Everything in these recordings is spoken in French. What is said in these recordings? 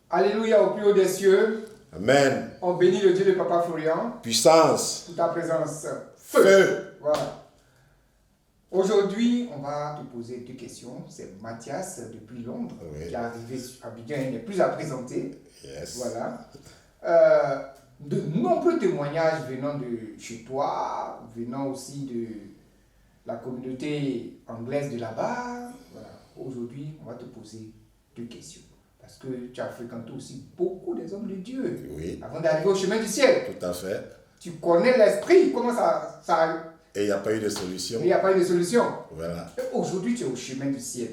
Alléluia au plus haut des cieux. Amen. On bénit le Dieu de Papa Florian. Puissance. Pour ta présence. Feu. Feu. Voilà. Aujourd'hui, on va te poser deux questions. C'est Mathias depuis Londres qui est arrivé à Abidjan. Il n'est plus à présenter. Yes. Voilà. De nombreux témoignages venant de chez toi, venant aussi de la communauté anglaise de là-bas. Voilà. Aujourd'hui, on va te poser deux questions. Parce que tu as fréquenté aussi beaucoup des hommes de Dieu. Oui. Avant d'arriver au chemin du ciel. Tout à fait. Tu connais l'esprit, comment ça... Et il n'y a pas eu de solution. Il n'y a pas eu de solution. Voilà. Et aujourd'hui, tu es au chemin du ciel.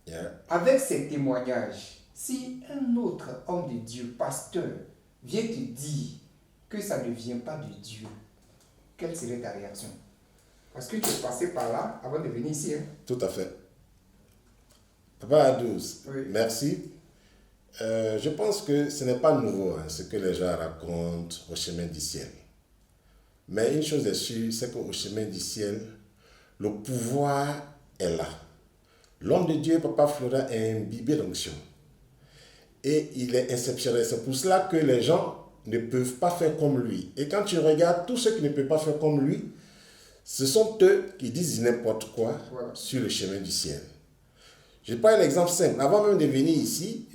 Yeah. Avec ces témoignages, si un autre homme de Dieu, pasteur, vient te dire que ça ne vient pas de Dieu, quelle serait ta réaction? Parce que tu es passé par là avant de venir ici. Hein? Tout à fait. Papa Adous, Oui. merci. Je pense que ce n'est pas nouveau ce que les gens racontent au chemin du ciel. Mais une chose est sûre, c'est qu'au chemin du ciel, le pouvoir est là. L'homme de Dieu, Papa Florian, est imbibé d'onction. Et il est exceptionnel. C'est pour cela que les gens ne peuvent pas faire comme lui. Et quand tu regardes tous ceux qui ne peuvent pas faire comme lui, ce sont eux qui disent n'importe quoi sur le chemin du ciel. Je prends un exemple simple. Avant même de venir ici,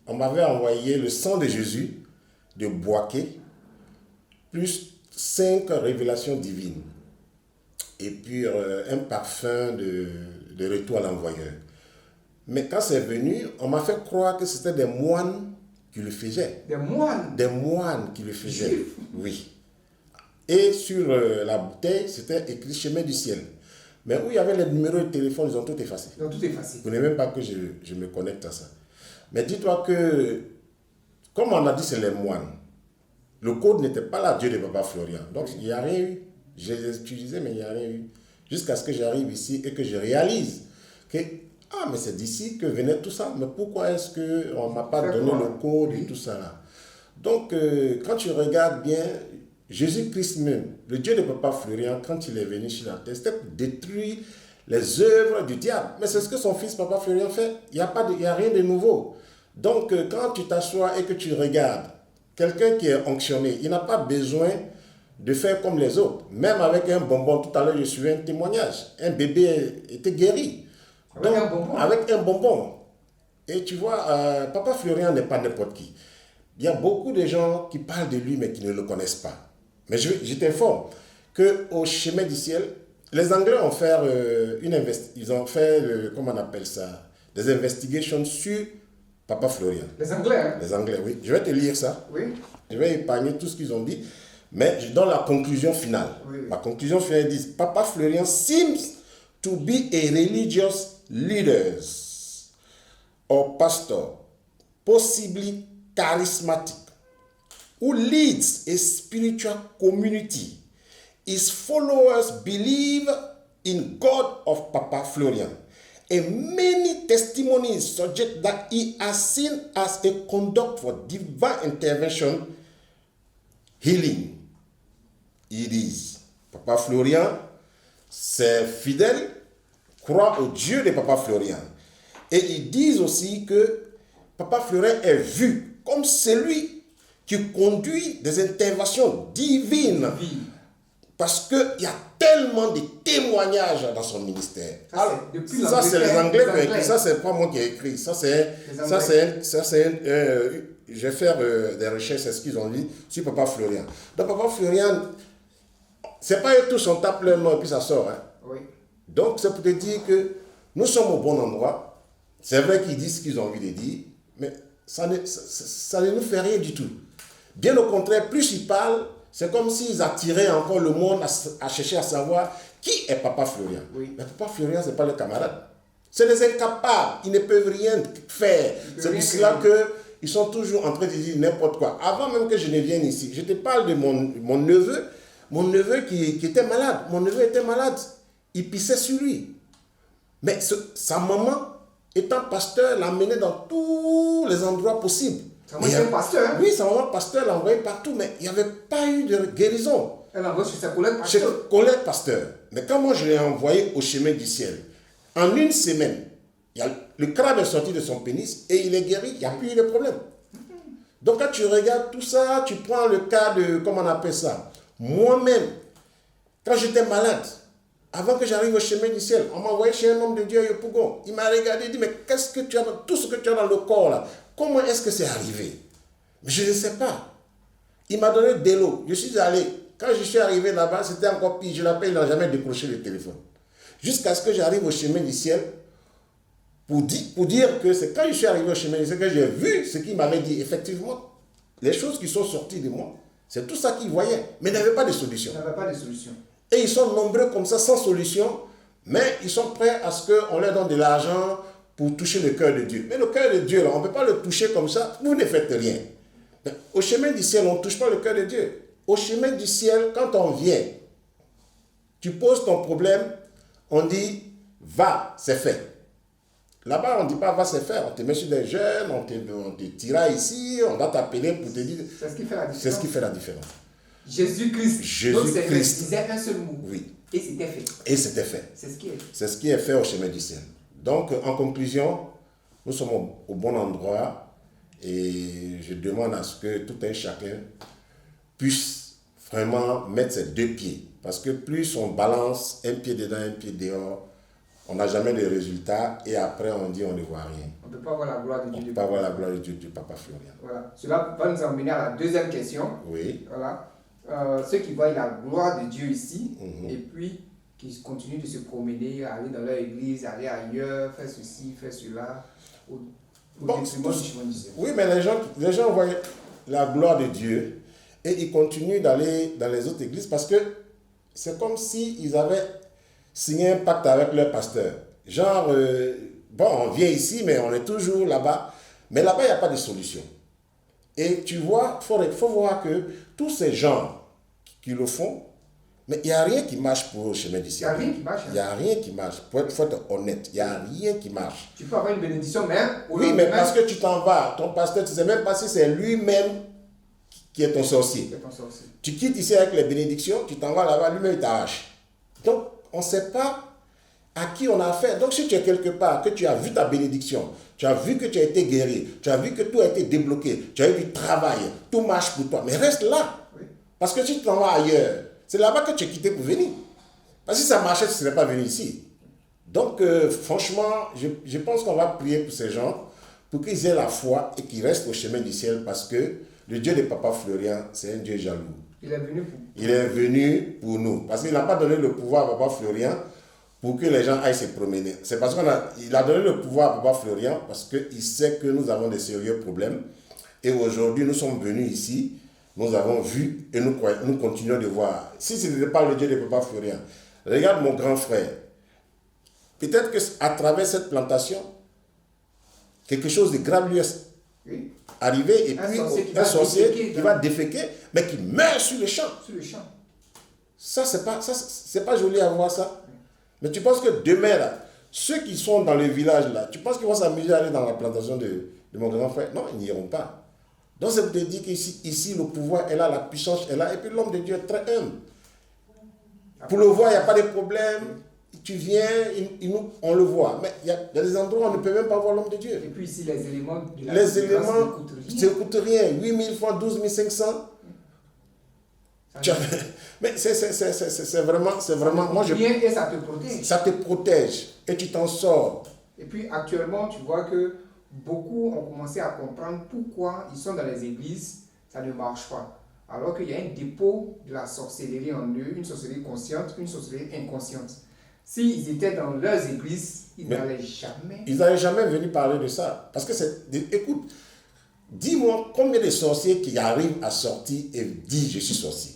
on m'avait envoyé le sang de Jésus de Boaké, plus 5 révélations divines. Et puis un parfum de retour à l'envoyeur. Mais quand c'est venu, on m'a fait croire que c'était des moines qui le faisaient. Des moines? Des moines qui le faisaient. Juifs. Oui. Et sur la bouteille, c'était écrit chemin du ciel. Mais où il y avait les numéros de téléphone, ils ont tout effacé. Ils ont tout effacé. Vous n'aimez même pas que je me connecte à ça. Mais dis-toi que, comme on a dit, c'est les moines. Le code n'était pas là, Dieu de Papa Florian. Donc, il n'y a rien eu. J'ai utilisé, mais il n'y a rien eu. Jusqu'à ce que j'arrive ici et que je réalise que, mais c'est d'ici que venait tout ça. Mais pourquoi est-ce qu'on ne m'a pas donné le code et tout ça là? Donc, quand tu regardes bien, Jésus-Christ même, le Dieu de Papa Florian, quand il est venu sur la terre, c'était pour détruire les œuvres du diable. Mais c'est ce que son fils Papa Florian fait. Il n'y a rien de nouveau. Donc, quand tu t'assois et que tu regardes, quelqu'un qui est onctionné, il n'a pas besoin de faire comme les autres. Même avec un bonbon, tout à l'heure, je suivais un témoignage. Un bébé était guéri. Avec un bonbon? Avec un bonbon. Et tu vois, Papa Florian n'est pas n'importe qui. Il y a beaucoup de gens qui parlent de lui, mais qui ne le connaissent pas. Mais je t'informe qu'au chemin du ciel, les Anglais ont fait ils ont fait, comment on appelle ça, des investigations sur Papa Florian. Les Anglais, hein? Les Anglais, oui. Je vais te lire ça. Oui. Je vais épargner tout ce qu'ils ont dit, mais je donne la conclusion finale. Oui. La conclusion finale, ils disent, Papa Florian seems to be a religious leader or pastor, possibly charismatic, who leads a spiritual community. His followers believe in God of Papa Florian. And many testimonies suggest that he has seen as a conduct for divine intervention, healing. Ils disent, Papa Florian, c'est fidèle, croit au Dieu de Papa Florian. Et ils disent aussi que Papa Florian est vu comme celui qui conduit des interventions divines. Parce qu'il y a tellement de témoignages dans son ministère. Ça, c'est les Anglais qui ont écrit. Ça, c'est pas moi qui ai écrit. Ça, c'est je vais faire des recherches, c'est ce qu'ils ont dit sur Papa Florian. Donc, Papa Florian, c'est pas eux tous, on tape leur nom et puis ça sort. Hein. Oui. Donc, c'est pour te dire que nous sommes au bon endroit. C'est vrai qu'ils disent ce qu'ils ont envie de dire, mais ça ne nous fait rien du tout. Bien au contraire, plus ils parlent, c'est comme s'ils attiraient encore le monde à chercher à savoir qui est Papa Florian. Oui. Mais Papa Florian, ce n'est pas le camarade. C'est les incapables. Ils ne peuvent rien faire. C'est pour cela qu'ils sont toujours en train de dire n'importe quoi. Avant même que je ne vienne ici, je te parle de mon neveu. Mon neveu qui était malade. Mon neveu était malade. Il pissait sur lui. Mais sa maman, étant pasteur, l'a mené dans tous les endroits possibles. Sa maman était pasteur? Oui, sa maman pasteur l'a envoyé partout, mais il n'y avait pas eu de guérison. Elle l'a envoyé chez sa collègue pasteur? Chez collègue pasteur. Mais quand moi je l'ai envoyé au chemin du ciel, en une semaine, le crabe est sorti de son pénis et il est guéri, il n'y a plus de problème. Donc quand tu regardes tout ça, tu prends le cas de, comment on appelle ça, moi-même, quand j'étais malade, avant que j'arrive au chemin du ciel, on m'a envoyé chez un homme de Dieu à Yopougon. Il m'a regardé et dit, mais qu'est-ce que tu as dans tout ce que tu as dans le corps là? Comment est-ce que c'est arrivé? Mais je ne sais pas. Il m'a donné de l'eau. Je suis allé. Quand je suis arrivé là-bas, c'était encore pire. Je l'appelle, il n'a jamais décroché le téléphone. Jusqu'à ce que j'arrive au chemin du ciel pour dire que c'est quand je suis arrivé au chemin du ciel que j'ai vu ce qu'il m'avait dit. Effectivement, les choses qui sont sorties de moi, c'est tout ça qu'il voyait. Mais il n'avait pas de solution. Il n'avait pas de solution. Et ils sont nombreux comme ça, sans solution, mais ils sont prêts à ce qu'on leur donne de l'argent pour toucher le cœur de Dieu. Mais le cœur de Dieu, là, on ne peut pas le toucher comme ça, vous ne faites rien. Au chemin du ciel, on ne touche pas le cœur de Dieu. Au chemin du ciel, quand on vient, tu poses ton problème, on dit, va, c'est fait. Là-bas, on ne dit pas, va, c'est fait. On te met sur des jeunes, on te tira ici, on va t'appeler pour te dire. C'est ce qui fait la différence. C'est ce qui fait la différence. Jésus-Christ. Donc, il disait un seul mot. Oui. Et c'était fait. Et c'était fait. C'est ce qui est fait. C'est ce qui est fait au chemin du ciel. Donc, en conclusion, nous sommes au bon endroit et je demande à ce que tout un chacun puisse vraiment mettre ses deux pieds. Parce que plus on balance un pied dedans, un pied dehors, on n'a jamais de résultat et après on dit on ne voit rien. On ne peut pas voir la gloire de Dieu. On ne peut pas voir la gloire de Dieu du Papa Florian. Voilà. Cela va nous emmener à la deuxième question. Oui. Voilà. Ceux qui voient la gloire de Dieu ici, Mhm. et puis qui continuent de se promener, aller dans leur église, aller ailleurs, faire ceci, faire cela, au Bon, détriment du chemin du ciel. oui, mais les gens voient la gloire de Dieu et ils continuent d'aller dans les autres églises parce que c'est comme s'ils avaient signé un pacte avec leur pasteur. Genre, bon, on vient ici, mais on est toujours là-bas. Mais là-bas, il n'y a pas de solution. Et tu vois, il faut voir que tous ces gens qui le font, mais il n'y a rien qui marche pour le chemin du ciel. Il n'y a rien qui marche. Il n'y a rien qui marche. Faut être honnête, il n'y a rien qui marche. Tu peux avoir une bénédiction, mais Oui, mais parce que tu t'en vas, ton pasteur, tu ne sais même pas si c'est lui-même qui est ton sorcier. c'est ton sorcier. Tu quittes ici avec les bénédictions, tu t'en vas là-bas, lui-même il t'arrache. Donc, on ne sait pas à qui on a affaire. Donc, si tu es quelque part, que tu as vu ta bénédiction, tu as vu que tu as été guéri, tu as vu que tout a été débloqué, tu as eu du travail, tout marche pour toi, mais reste là. Oui. Parce que si tu t'en vas ailleurs, c'est là-bas que tu es quitté pour venir. Parce que si ça marchait, tu ne serais pas venu ici. Donc, franchement, je pense qu'on va prier pour ces gens, pour qu'ils aient la foi et qu'ils restent au chemin du ciel, parce que le Dieu de Papa Florian, c'est un Dieu jaloux. Il est venu pour... Il est venu pour nous. Parce qu'il n'a pas donné le pouvoir à Papa Florian pour que les gens aillent se promener. C'est parce qu'il a donné le pouvoir à Papa Florian parce qu'il sait que nous avons des sérieux problèmes. Et aujourd'hui, nous sommes venus ici, nous avons vu et nous continuons de voir. Si ce n'était pas le Dieu de Papa Florian, regarde mon grand frère. Peut-être qu'à travers cette plantation, quelque chose de grave lui est Oui. arrivé et Un puis sorcier qui un va sorcier déféquer qui va déféquer, mais qui meurt sur le champ. Sur le champ. Ça, c'est pas joli à voir ça. Mais tu penses que demain, là, ceux qui sont dans le village, là, tu penses qu'ils vont s'amuser à aller dans la plantation de mon grand frère? Non, ils n'iront pas. Donc, ça veut dire qu'ici, le pouvoir est là, la puissance est là, et puis l'homme de Dieu est très humble. Pour le voir, il n'y a pas de problème. Tu viens, on le voit. Mais il y a des endroits où on ne peut même pas voir l'homme de Dieu. Et puis ici, les éléments de la Les éléments ne ne coûtent rien. 8 000 francs, 12 500. Mais c'est vraiment, moi je... Et ça te protège. Ça te protège et tu t'en sors. Et puis actuellement, tu vois que beaucoup ont commencé à comprendre pourquoi ils sont dans les églises, ça ne marche pas. Alors qu'il y a un dépôt de la sorcellerie en eux, une sorcellerie consciente, une sorcellerie inconsciente. S'ils étaient dans leurs églises, ils n'allaient jamais. Ils n'allaient jamais venir parler de ça. Parce que écoute, dis-moi combien de sorciers qui arrivent à sortir et disent je suis sorcier.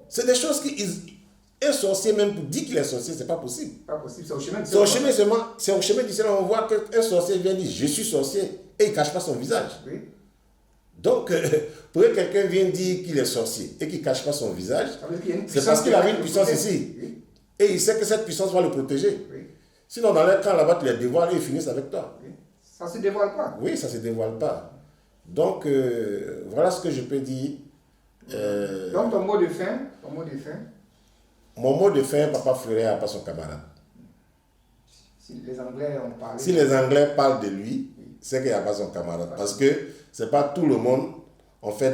C'est des choses un sorcier même pour dire qu'il est sorcier, c'est pas possible. Pas possible, c'est au chemin du C'est au chemin du ciel, on voit qu'un sorcier vient dire je suis sorcier et il ne cache pas son visage. Oui. Donc, pour que quelqu'un vienne dire qu'il est sorcier et qu'il ne cache pas son visage, c'est parce qu'il a une puissance ici. Oui. Et il sait que cette puissance va le protéger. Oui. Sinon, dans leur camp là-bas, tu les dévoiles et ils finissent avec toi. Oui. Ça ne se dévoile pas. Oui, ça ne se dévoile pas. Donc, voilà ce que je peux dire. Donc, ton mot de fin, Mon mot de fin, Papa Fleuret n'a pas son camarade. Si les Anglais ont parlé. Si les Anglais parlent de lui, c'est qu'il n'y a pas son camarade. Parce que ce n'est pas tout le monde qui fait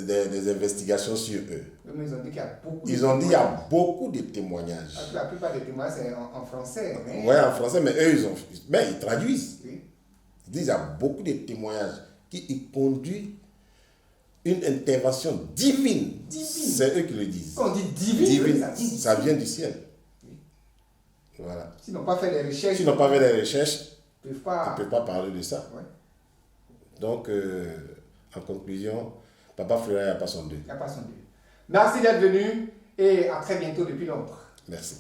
des investigations sur eux. Mais ils ont dit qu'il y a beaucoup Ils ont dit qu'il y a beaucoup de témoignages. La plupart des témoignages, c'est en français. Oui, en français, mais eux, ils traduisent. Oui. Ils disent qu'il y a beaucoup de témoignages qui conduisent une intervention divine. C'est eux qui le disent. Quand on dit divine, ça vient du ciel. Oui. Voilà. S'ils n'ont pas fait les recherches, S'ils n'ont pas fait les recherches, ils ne peuvent ils ne peuvent pas parler de ça. Ouais. Donc, en conclusion, Papa Fleury n'a pas son deuil. Il n'y a pas son Dieu. Merci d'être venu et à très bientôt depuis Londres. Merci.